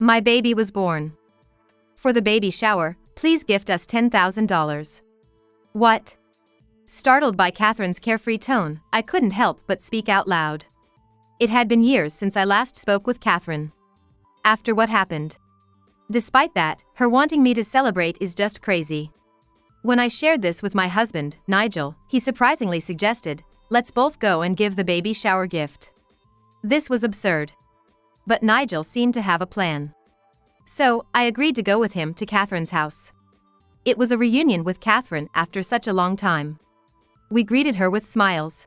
My baby was born. For the baby shower, please gift us $10,000. What? Startled by Catherine's carefree tone, I couldn't help but speak out loud. It had been years since I last spoke with Catherine. After what happened. Despite that, her wanting me to celebrate is just crazy. When I shared this with my husband, Nigel, he surprisingly suggested, let's both go and give the baby shower gift. This was absurd. But Nigel seemed to have a plan. So, I agreed to go with him to Catherine's house. It was a reunion with Catherine after such a long time. We greeted her with smiles.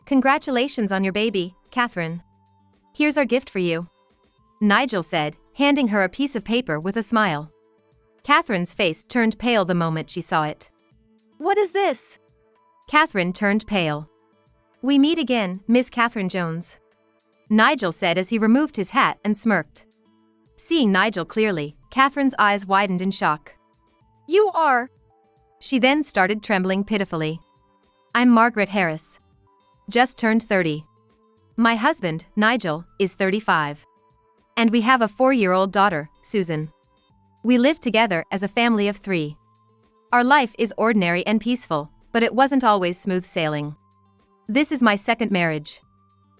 Congratulations on your baby, Catherine. Here's our gift for you. Nigel said, handing her a piece of paper with a smile. Catherine's face turned pale the moment she saw it. What is this? Catherine turned pale. We meet again, Miss Catherine Jones. Nigel said as he removed his hat and smirked. Seeing Nigel clearly, Catherine's eyes widened in shock. You are... She then started trembling pitifully. I'm Margaret Harris. Just turned 30. My husband, Nigel, is 35. And we have a 4-year-old daughter, Susan. We live together as a family of 3. Our life is ordinary and peaceful, but it wasn't always smooth sailing. This is my second marriage.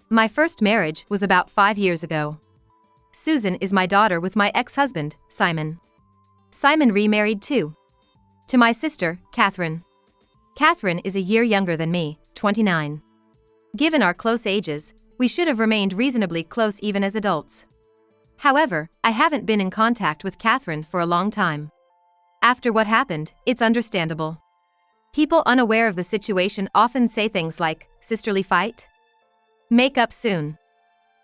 My first marriage was about 5 years ago. Susan is my daughter with my ex-husband, Simon. Simon remarried too. To my sister, Catherine. Catherine is a year younger than me, 29. Given our close ages, we should have remained reasonably close even as adults. However, I haven't been in contact with Catherine for a long time. After what happened, it's understandable. People unaware of the situation often say things like, sisterly fight? Make up soon.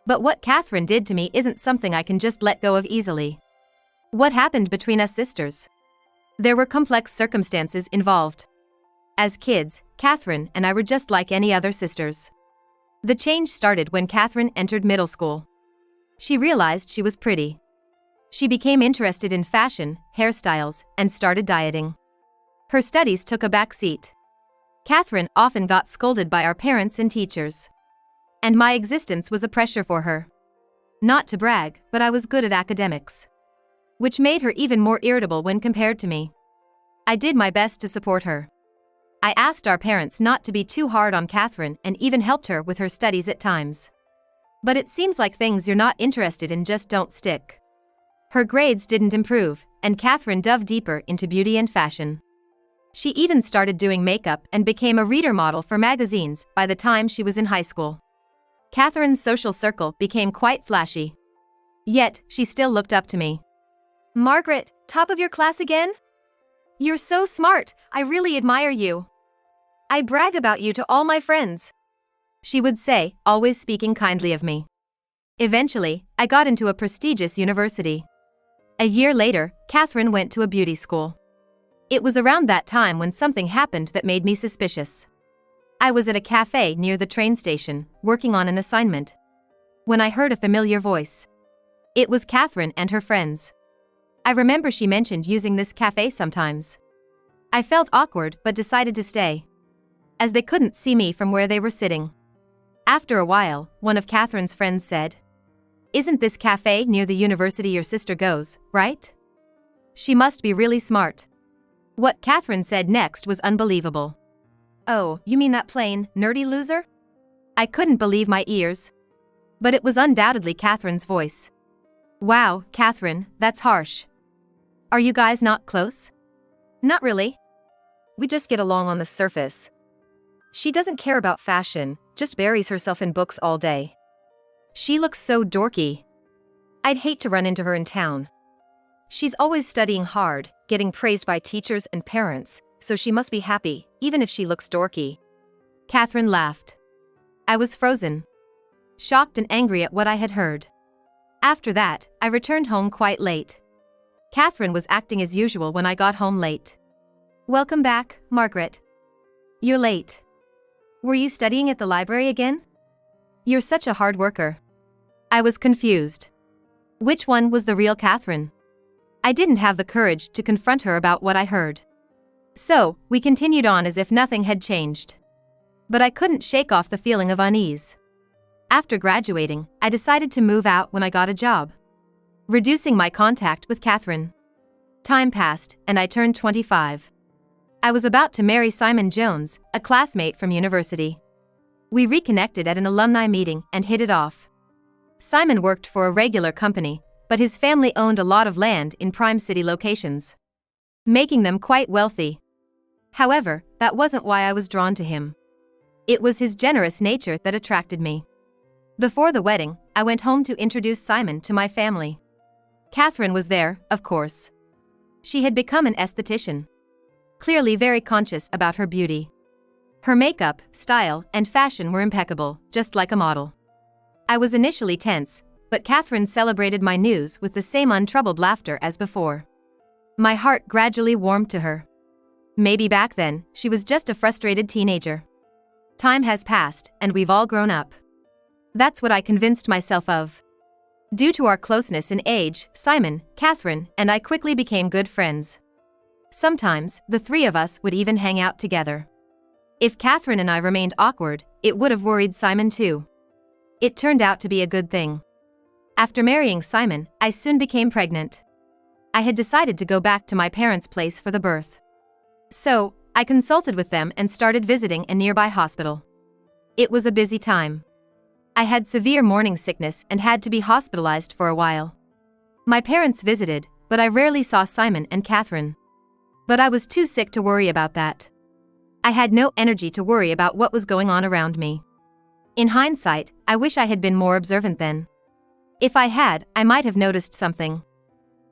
But what Catherine did to me isn't something I can just let go of easily. What happened between us sisters? There were complex circumstances involved. As kids, Catherine and I were just like any other sisters. The change started when Catherine entered middle school. She realized she was pretty. She became interested in fashion, hairstyles, and started dieting. Her studies took a back seat. Catherine often got scolded by our parents and teachers. And my existence was a pressure for her. Not to brag, but I was good at academics. Which made her even more irritable when compared to me. I did my best to support her. I asked our parents not to be too hard on Catherine and even helped her with her studies at times. But it seems like things you're not interested in just don't stick. Her grades didn't improve, and Catherine dove deeper into beauty and fashion. She even started doing makeup and became a reader model for magazines by the time she was in high school. Catherine's social circle became quite flashy. Yet, she still looked up to me. Margaret, top of your class again? You're so smart, I really admire you. I brag about you to all my friends. She would say, always speaking kindly of me. Eventually, I got into a prestigious university. A year later, Catherine went to a beauty school. It was around that time when something happened that made me suspicious. I was at a cafe near the train station, working on an assignment, when I heard a familiar voice. It was Catherine and her friends. I remember she mentioned using this cafe sometimes. I felt awkward but decided to stay, as they couldn't see me from where they were sitting. After a while, one of Catherine's friends said, "Isn't this cafe near the university your sister goes, right? She must be really smart." What Catherine said next was unbelievable. "Oh, you mean that plain, nerdy loser?" I couldn't believe my ears. But it was undoubtedly Catherine's voice. Wow, Catherine, that's harsh. Are you guys not close? Not really. We just get along on the surface. She doesn't care about fashion, just buries herself in books all day. She looks so dorky. I'd hate to run into her in town. She's always studying hard, getting praised by teachers and parents, so she must be happy, even if she looks dorky. Catherine laughed. I was frozen, shocked and angry at what I had heard. After that, I returned home quite late. Catherine was acting as usual when I got home late. Welcome back, Margaret. You're late. Were you studying at the library again? You're such a hard worker. I was confused. Which one was the real Catherine? I didn't have the courage to confront her about what I heard. So, we continued on as if nothing had changed. But I couldn't shake off the feeling of unease. After graduating, I decided to move out when I got a job. reducing my contact with Catherine. Time passed, and I turned 25. I was about to marry Simon Jones, a classmate from university. We reconnected at an alumni meeting and hit it off. Simon worked for a regular company, but his family owned a lot of land in prime city locations, making them quite wealthy. However, that wasn't why I was drawn to him. It was his generous nature that attracted me. Before the wedding, I went home to introduce Simon to my family. Catherine was there, of course. She had become an esthetician, clearly very conscious about her beauty. Her makeup, style, and fashion were impeccable, just like a model. I was initially tense, but Catherine celebrated my news with the same untroubled laughter as before. My heart gradually warmed to her. Maybe back then, she was just a frustrated teenager. Time has passed, and we've all grown up. That's what I convinced myself of. Due to our closeness in age, Simon, Catherine, and I quickly became good friends. Sometimes, the three of us would even hang out together. If Catherine and I remained awkward, it would have worried Simon too. It turned out to be a good thing. After marrying Simon, I soon became pregnant. I had decided to go back to my parents' place for the birth. So, I consulted with them and started visiting a nearby hospital. It was a busy time. I had severe morning sickness and had to be hospitalized for a while. My parents visited, but I rarely saw Simon and Catherine. But I was too sick to worry about that. I had no energy to worry about what was going on around me. In hindsight, I wish I had been more observant then. If I had, I might have noticed something.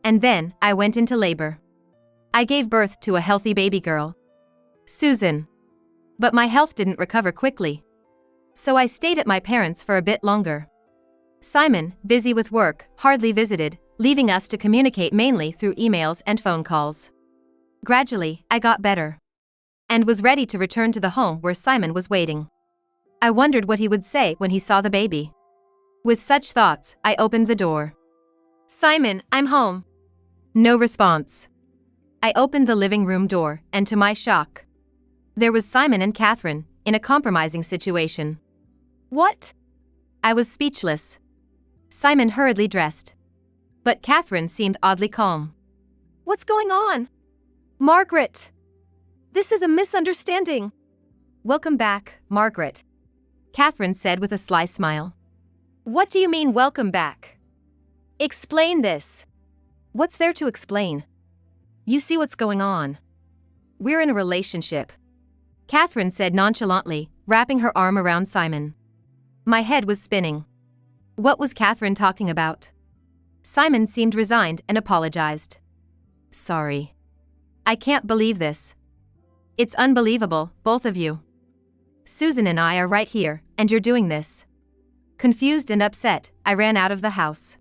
And then, I went into labor. I gave birth to a healthy baby girl, Susan. But my health didn't recover quickly. So I stayed at my parents' for a bit longer. Simon, busy with work, hardly visited, leaving us to communicate mainly through emails and phone calls. Gradually, I got better and was ready to return to the home where Simon was waiting. I wondered what he would say when he saw the baby. With such thoughts, I opened the door. "Simon, I'm home." No response. I opened the living room door, and to my shock, there was Simon and Catherine, in a compromising situation. "What?" I was speechless. Simon hurriedly dressed, but Catherine seemed oddly calm. "What's going on? Margaret! This is a misunderstanding." "Welcome back, Margaret," Catherine said with a sly smile. "What do you mean, welcome back? Explain this." "What's there to explain? You see what's going on. We're in a relationship," Catherine said nonchalantly, wrapping her arm around Simon. My head was spinning. What was Catherine talking about? Simon seemed resigned and apologized. "Sorry. I can't believe this. It's unbelievable, both of you. Susan and I are right here, and you're doing this." Confused and upset, I ran out of the house.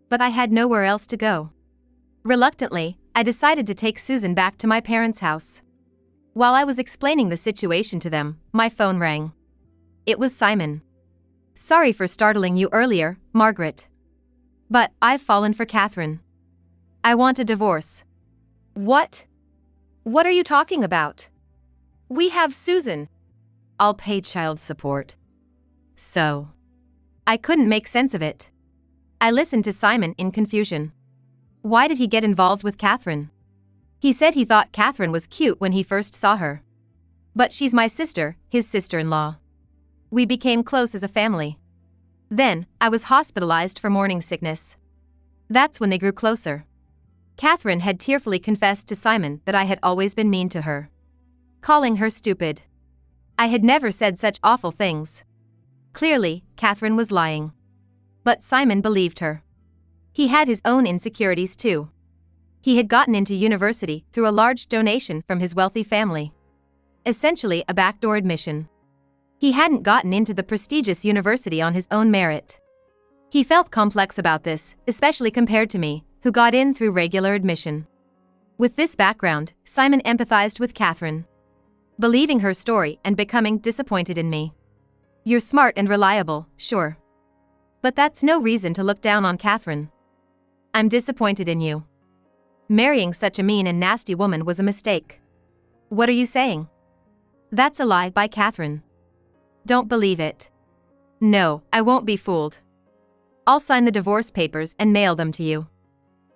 But I had nowhere else to go. Reluctantly, I decided to take Susan back to my parents' house. While I was explaining the situation to them, my phone rang. It was Simon. "Sorry for startling you earlier, Margaret. But I've fallen for Catherine. I want a divorce." "What? What are you talking about? We have Susan." "I'll pay child support." "So?" I couldn't make sense of it. I listened to Simon in confusion. Why did he get involved with Catherine? He said he thought Catherine was cute when he first saw her. But she's my sister, his sister-in-law. We became close as a family. Then, I was hospitalized for morning sickness. That's when they grew closer. Catherine had tearfully confessed to Simon that I had always been mean to her, calling her stupid. I had never said such awful things. Clearly, Catherine was lying. But Simon believed her. He had his own insecurities too. He had gotten into university through a large donation from his wealthy family. Essentially a backdoor admission. He hadn't gotten into the prestigious university on his own merit. He felt complex about this, especially compared to me, who got in through regular admission. With this background, Simon empathized with Catherine, believing her story and becoming disappointed in me. "You're smart and reliable, sure. But that's no reason to look down on Catherine. I'm disappointed in you. Marrying such a mean and nasty woman was a mistake." "What are you saying?" "That's a lie by Catherine. Don't believe it." "No, I won't be fooled. I'll sign the divorce papers and mail them to you.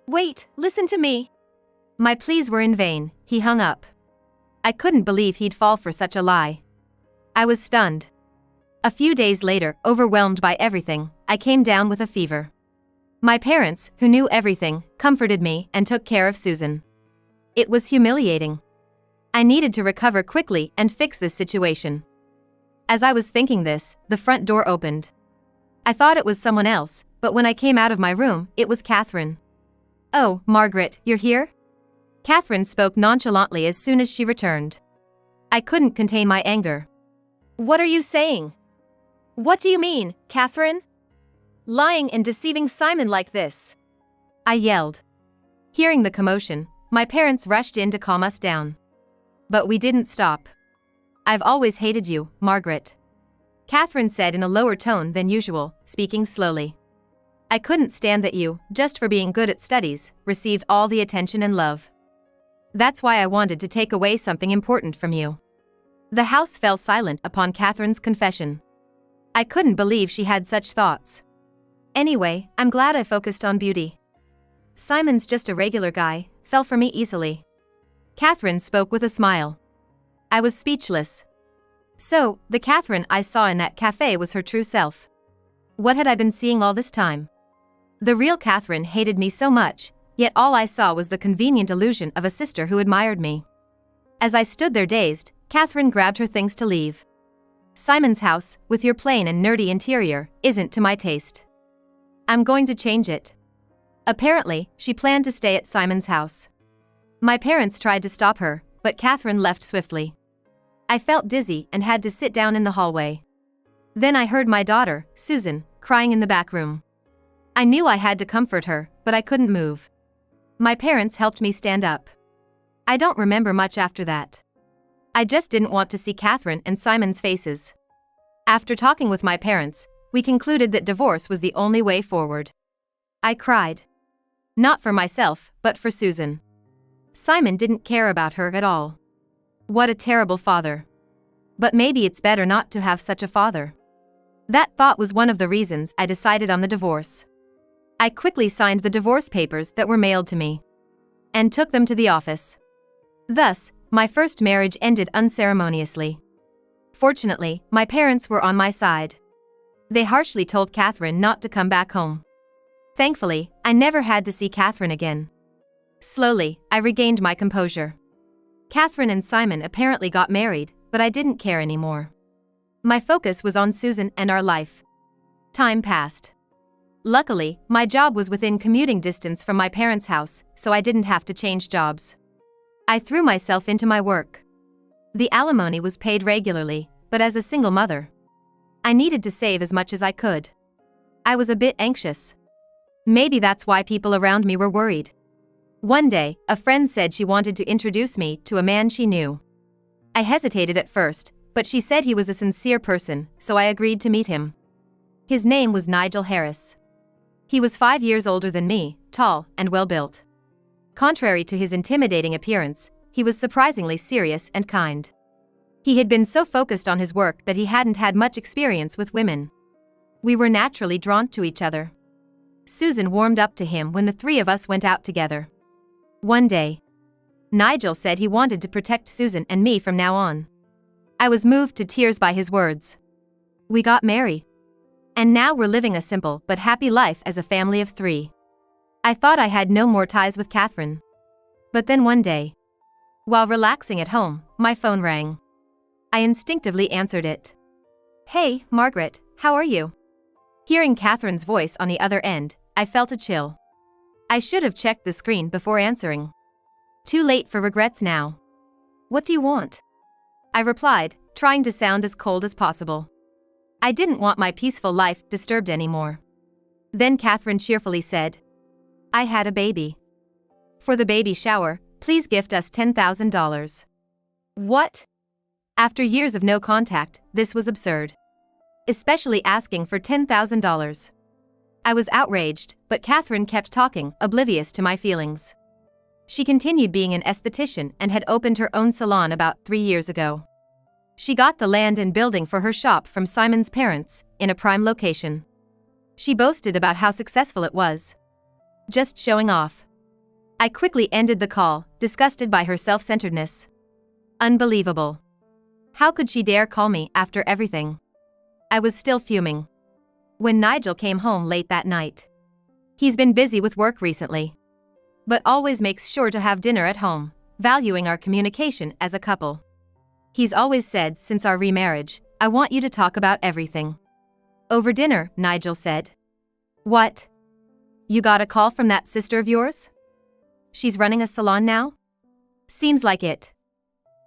Wait, listen to me. My pleas were in vain. He hung up. I couldn't believe he'd fall for such a lie. I was stunned. A few days later, overwhelmed by everything, I came down with a fever. My parents, who knew everything, comforted me and took care of Susan. It was humiliating. I needed to recover quickly and fix this situation. As I was thinking this, the front door opened. I thought it was someone else, but when I came out of my room, it was Catherine. "Oh, Margaret, you're here?" Catherine spoke nonchalantly as soon as she returned. I couldn't contain my anger. "What are you saying? What do you mean, Catherine? Lying and deceiving Simon like this?" I yelled. Hearing the commotion, my parents rushed in to calm us down. But we didn't stop. "I've always hated you, Margaret," Catherine said in a lower tone than usual, speaking slowly. "I couldn't stand that you, just for being good at studies, received all the attention and love. That's why I wanted to take away something important from you." The house fell silent upon Catherine's confession. I couldn't believe she had such thoughts. Anyway, I'm glad I focused on beauty. Simon's just a regular guy, fell for me easily. Catherine spoke with a smile. I was speechless. So, the Catherine I saw in that cafe was her true self. What had I been seeing all this time? The real Catherine hated me so much, yet all I saw was the convenient illusion of a sister who admired me. As I stood there dazed, Catherine grabbed her things to leave. "Simon's house, with your plain and nerdy interior, isn't to my taste. I'm going to change it." Apparently, she planned to stay at Simon's house. My parents tried to stop her, but Catherine left swiftly. I felt dizzy and had to sit down in the hallway. Then I heard my daughter, Susan, crying in the back room. I knew I had to comfort her, but I couldn't move. My parents helped me stand up. I don't remember much after that. I just didn't want to see Catherine and Simon's faces. After talking with my parents, we concluded that divorce was the only way forward. I cried. Not for myself, but for Susan. Simon didn't care about her at all. What a terrible father. But maybe it's better not to have such a father. That thought was one of the reasons I decided on the divorce. I quickly signed the divorce papers that were mailed to me and took them to the office. Thus, my first marriage ended unceremoniously. Fortunately, my parents were on my side. They harshly told Catherine not to come back home. Thankfully, I never had to see Catherine again. Slowly, I regained my composure. Catherine and Simon apparently got married, but I didn't care anymore. My focus was on Susan and our life. Time passed. Luckily, my job was within commuting distance from my parents' house, so I didn't have to change jobs. I threw myself into my work. The alimony was paid regularly, but as a single mother, I needed to save as much as I could. I was a bit anxious. Maybe that's why people around me were worried. One day, a friend said she wanted to introduce me to a man she knew. I hesitated at first, but she said he was a sincere person, so I agreed to meet him. His name was Nigel Harris. He was 5 years older than me, tall and well-built. Contrary to his intimidating appearance, he was surprisingly serious and kind. He had been so focused on his work that he hadn't had much experience with women. We were naturally drawn to each other. Susan warmed up to him when the three of us went out together. One day, Nigel said he wanted to protect Susan and me from now on. I was moved to tears by his words. We got married. And now we're living a simple but happy life as a family of 3. I thought I had no more ties with Catherine. But then one day, while relaxing at home, my phone rang. I instinctively answered it. "Hey, Margaret, how are you?" Hearing Catherine's voice on the other end, I felt a chill. I should have checked the screen before answering. Too late for regrets now. "What do you want?" I replied, trying to sound as cold as possible. I didn't want my peaceful life disturbed anymore. Then Catherine cheerfully said, "I had a baby. For the baby shower, please gift us $10,000. What? After years of no contact, this was absurd. Especially asking for $10,000. I was outraged, but Catherine kept talking, oblivious to my feelings. She continued being an esthetician and had opened her own salon about 3 years ago. She got the land and building for her shop from Simon's parents, in a prime location. She boasted about how successful it was. Just showing off. I quickly ended the call, disgusted by her self-centeredness. Unbelievable. How could she dare call me after everything? I was still fuming when Nigel came home late that night. He's been busy with work recently, but always makes sure to have dinner at home, valuing our communication as a couple. He's always said since our remarriage, "I want you to talk about everything." Over dinner, Nigel said. "What? You got a call from that sister of yours? She's running a salon now? Seems like it.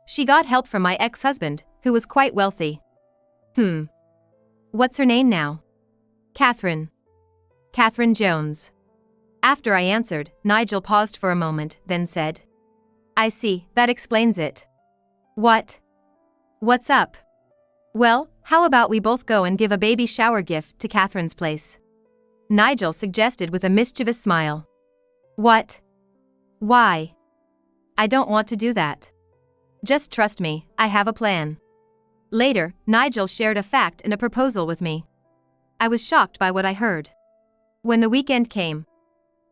She got help from my ex-husband, who was quite wealthy." What's her name now? Catherine. Catherine Jones. After I answered, Nigel paused for a moment, then said, "I see, that explains it." "What? What's up?" "Well, how about we both go and give a baby shower gift to Catherine's place?" Nigel suggested with a mischievous smile. "What? Why?" "I don't want to do that. Just trust me, I have a plan." Later, Nigel shared a fact and a proposal with me. I was shocked by what I heard. When the weekend came,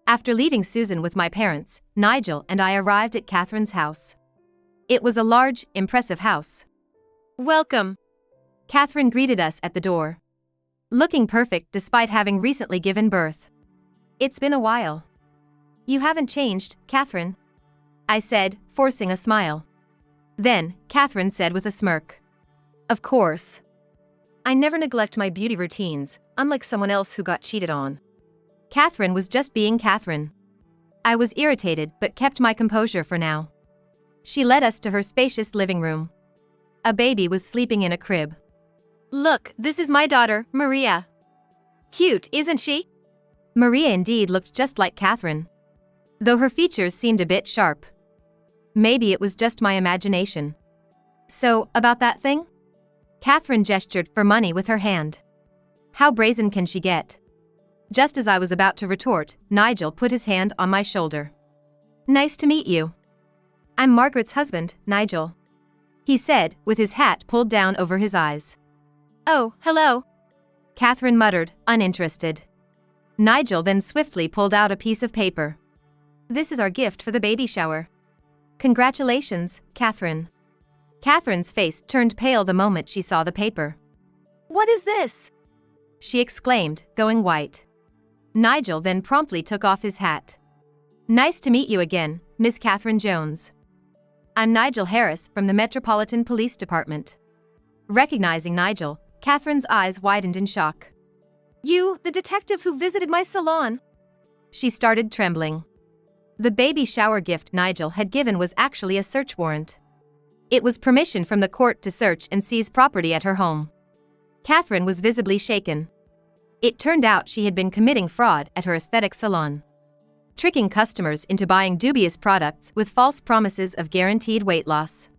after leaving Susan with my parents, Nigel and I arrived at Catherine's house. It was a large, impressive house. "Welcome." Catherine greeted us at the door, looking perfect despite having recently given birth. "It's been a while." "You haven't changed, Catherine," I said, forcing a smile. Then, Catherine said with a smirk, "Of course. I never neglect my beauty routines, unlike someone else who got cheated on." Catherine was just being Catherine. I was irritated but kept my composure for now. She led us to her spacious living room. A baby was sleeping in a crib. "Look, this is my daughter, Maria. Cute, isn't she?" Maria indeed looked just like Catherine, though her features seemed a bit sharp. Maybe it was just my imagination. "So, about that thing?" Catherine gestured for money with her hand. How brazen can she get? Just as I was about to retort, Nigel put his hand on my shoulder. "Nice to meet you. I'm Margaret's husband, Nigel," he said, with his hat pulled down over his eyes. "Oh, hello," Catherine muttered, uninterested. Nigel then swiftly pulled out a piece of paper. "This is our gift for the baby shower." "Congratulations, Catherine." Catherine's face turned pale the moment she saw the paper. "What is this?" she exclaimed, going white. Nigel then promptly took off his hat. "Nice to meet you again, Miss Catherine Jones. I'm Nigel Harris from the Metropolitan Police Department." Recognizing Nigel, Catherine's eyes widened in shock. "You, the detective who visited my salon?" She started trembling. The baby shower gift Nigel had given was actually a search warrant. It was permission from the court to search and seize property at her home. Catherine was visibly shaken. It turned out she had been committing fraud at her aesthetic salon, tricking customers into buying dubious products with false promises of guaranteed weight loss,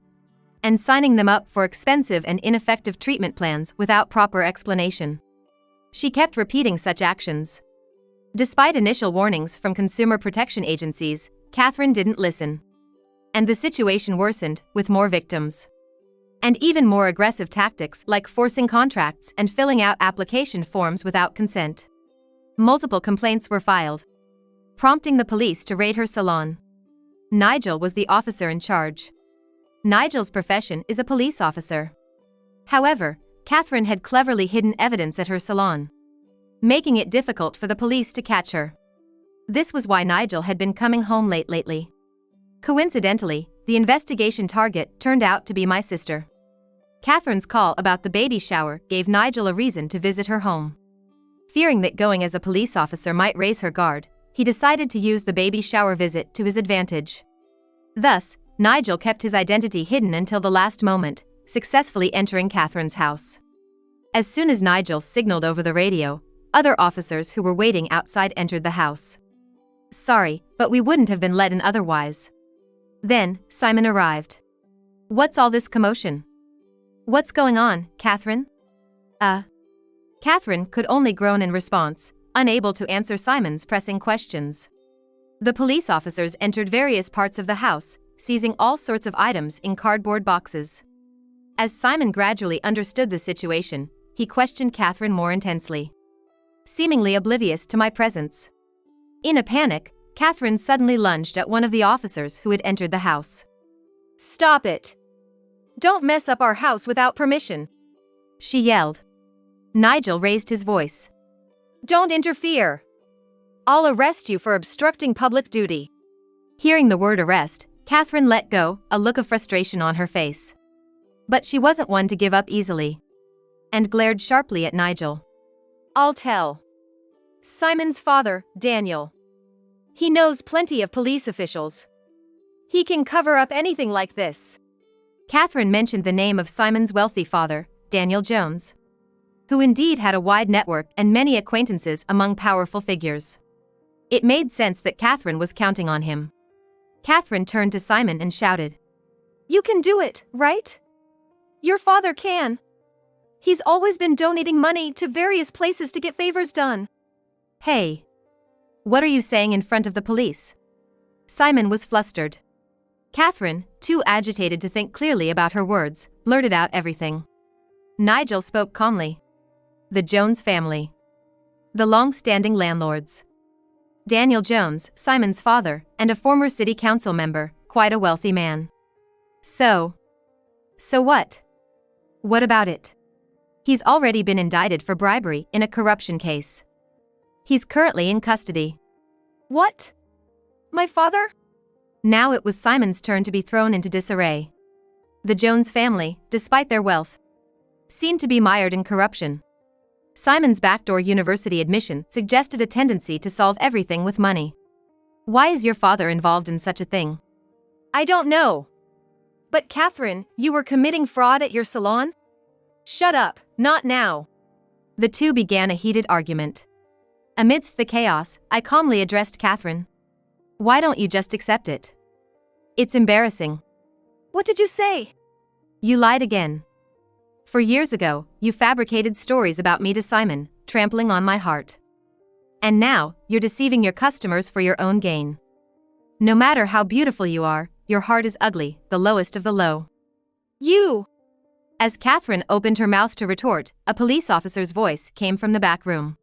and signing them up for expensive and ineffective treatment plans without proper explanation. She kept repeating such actions. Despite initial warnings from consumer protection agencies, Catherine didn't listen. And the situation worsened, with more victims. And even more aggressive tactics like forcing contracts and filling out application forms without consent. Multiple complaints were filed, prompting the police to raid her salon. Nigel was the officer in charge. Nigel's profession is a police officer. However, Catherine had cleverly hidden evidence at her salon, making it difficult for the police to catch her. This was why Nigel had been coming home late lately. Coincidentally, the investigation target turned out to be my sister. Catherine's call about the baby shower gave Nigel a reason to visit her home. Fearing that going as a police officer might raise her guard, he decided to use the baby shower visit to his advantage. Thus, Nigel kept his identity hidden until the last moment, successfully entering Catherine's house. As soon as Nigel signaled over the radio, other officers who were waiting outside entered the house. "Sorry, but we wouldn't have been let in otherwise." Then, Simon arrived. "What's all this commotion? What's going on, Catherine?" Catherine could only groan in response, unable to answer Simon's pressing questions. The police officers entered various parts of the house, seizing all sorts of items in cardboard boxes. As Simon gradually understood the situation, he questioned Catherine more intensely. seemingly oblivious to my presence. In a panic, Catherine suddenly lunged at one of the officers who had entered the house. "Stop it! Don't mess up our house without permission!" she yelled. Nigel raised his voice. "Don't interfere! I'll arrest you for obstructing public duty." Hearing the word arrest, Catherine let go, a look of frustration on her face. But she wasn't one to give up easily, and glared sharply at Nigel. "I'll tell Simon's father, Daniel. He knows plenty of police officials. He can cover up anything like this." Catherine mentioned the name of Simon's wealthy father, Daniel Jones, who indeed had a wide network and many acquaintances among powerful figures. It made sense that Catherine was counting on him. Catherine turned to Simon and shouted, "You can do it, right? Your father can. He's always been donating money to various places to get favors done." "Hey! What are you saying in front of the police?" Simon was flustered. Catherine, too agitated to think clearly about her words, blurted out everything. Nigel spoke calmly. "The Jones family. The long-standing landlords. Daniel Jones, Simon's father, and a former city council member, quite a wealthy man. So what? What about it? He's already been indicted for bribery in a corruption case. He's currently in custody." "What? My father?" Now it was Simon's turn to be thrown into disarray. The Jones family, despite their wealth, seemed to be mired in corruption. Simon's backdoor university admission suggested a tendency to solve everything with money. "Why is your father involved in such a thing?" "I don't know. But Catherine, you were committing fraud at your salon?" "Shut up, not now." The two began a heated argument. Amidst the chaos, I calmly addressed Catherine. "Why don't you just accept it? It's embarrassing." "What did you say?" "You lied again. For years ago, you fabricated stories about me to Simon, trampling on my heart. And now, you're deceiving your customers for your own gain. No matter how beautiful you are, your heart is ugly, the lowest of the low." "You!" As Catherine opened her mouth to retort, a police officer's voice came from the back room.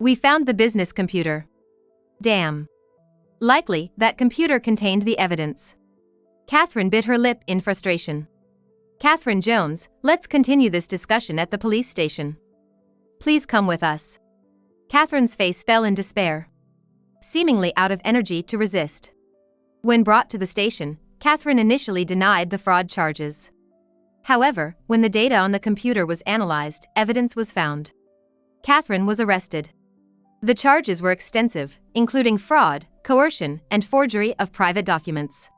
"We found the business computer." "Damn. Likely, that computer contained the evidence." Catherine bit her lip in frustration. "Catherine Jones, let's continue this discussion at the police station. Please come with us." Catherine's face fell in despair, seemingly out of energy to resist. When brought to the station, Catherine initially denied the fraud charges. However, when the data on the computer was analyzed, evidence was found. Catherine was arrested. The charges were extensive, including fraud, coercion, and forgery of private documents.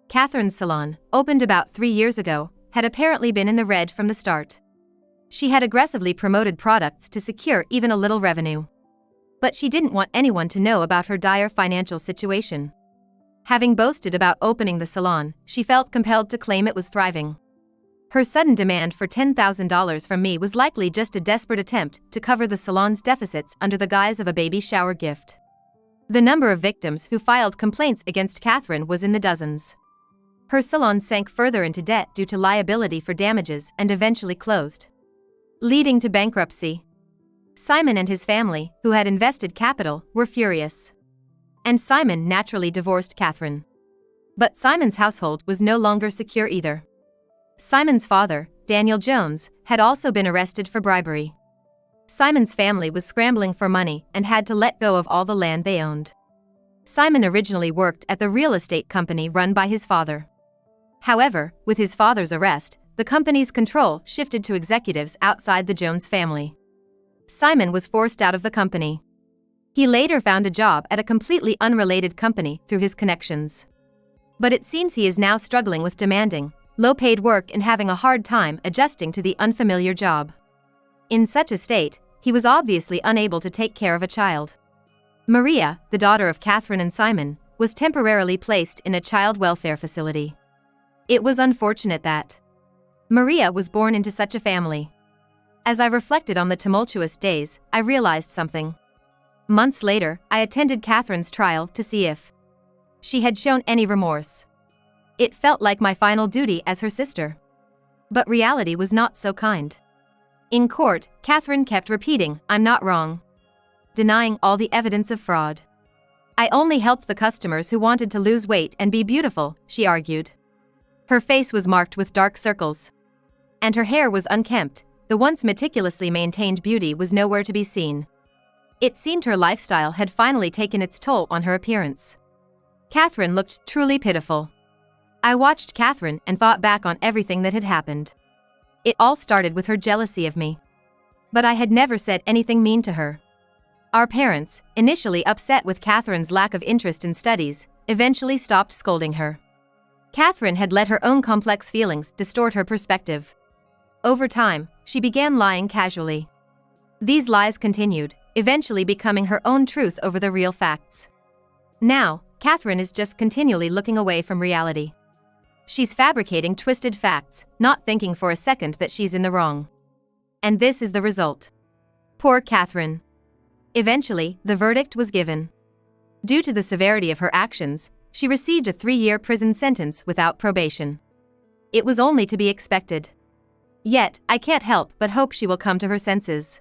Catherine's salon, opened about 3 years ago, had apparently been in the red from the start. She had aggressively promoted products to secure even a little revenue. But she didn't want anyone to know about her dire financial situation. Having boasted about opening the salon, she felt compelled to claim it was thriving. Her sudden demand for $10,000 from me was likely just a desperate attempt to cover the salon's deficits under the guise of a baby shower gift. The number of victims who filed complaints against Catherine was in the dozens. Her salon sank further into debt due to liability for damages and eventually closed, leading to bankruptcy. Simon and his family, who had invested capital, were furious. And Simon naturally divorced Catherine. But Simon's household was no longer secure either. Simon's father, Daniel Jones, had also been arrested for bribery. Simon's family was scrambling for money and had to let go of all the land they owned. Simon originally worked at the real estate company run by his father. However, with his father's arrest, the company's control shifted to executives outside the Jones family. Simon was forced out of the company. He later found a job at a completely unrelated company through his connections. But it seems he is now struggling with demanding, low-paid work and having a hard time adjusting to the unfamiliar job. In such a state, he was obviously unable to take care of a child. Maria, the daughter of Catherine and Simon, was temporarily placed in a child welfare facility. It was unfortunate that Maria was born into such a family. As I reflected on the tumultuous days, I realized something. Months later, I attended Catherine's trial to see if she had shown any remorse. It felt like my final duty as her sister. But reality was not so kind. In court, Catherine kept repeating, "I'm not wrong. denying all the evidence of fraud. I only helped the customers who wanted to lose weight and be beautiful, she argued. Her face was marked with dark circles. And her hair was unkempt, the once meticulously maintained beauty was nowhere to be seen. It seemed her lifestyle had finally taken its toll on her appearance. Catherine looked truly pitiful. I watched Catherine and thought back on everything that had happened. It all started with her jealousy of me. But I had never said anything mean to her. Our parents, initially upset with Catherine's lack of interest in studies, eventually stopped scolding her. Catherine had let her own complex feelings distort her perspective. Over time, she began lying casually. These lies continued, eventually becoming her own truth over the real facts. Now, Catherine is just continually looking away from reality. She's fabricating twisted facts, not thinking for a second that she's in the wrong. And this is the result. Poor Catherine. Eventually, the verdict was given. Due to the severity of her actions, she received a 3-year prison sentence without probation. It was only to be expected. Yet, I can't help but hope she will come to her senses.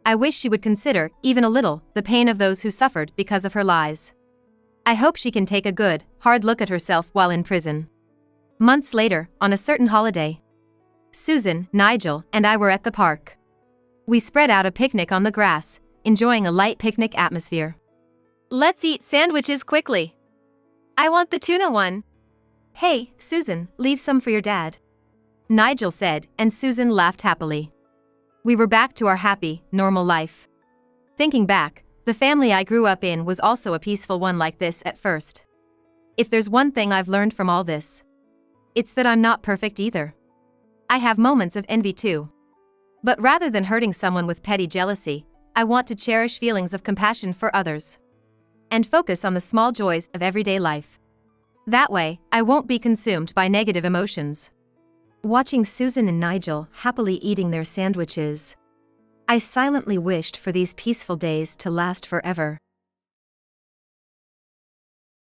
I wish she would consider, even a little, the pain of those who suffered because of her lies. I hope she can take a good, hard look at herself while in prison. Months later, on a certain holiday, Susan, Nigel, and I were at the park. We spread out a picnic on the grass, enjoying a light picnic atmosphere. "Let's eat sandwiches quickly. I want the tuna one." "Hey, Susan, leave some for your dad," Nigel said, and Susan laughed happily. We were back to our happy, normal life. Thinking back, the family I grew up in was also a peaceful one like this at first. If there's one thing I've learned from all this, it's that I'm not perfect either. I have moments of envy too. But rather than hurting someone with petty jealousy, I want to cherish feelings of compassion for others. And focus on the small joys of everyday life. That way, I won't be consumed by negative emotions. Watching Susan and Nigel happily eating their sandwiches, I silently wished for these peaceful days to last forever.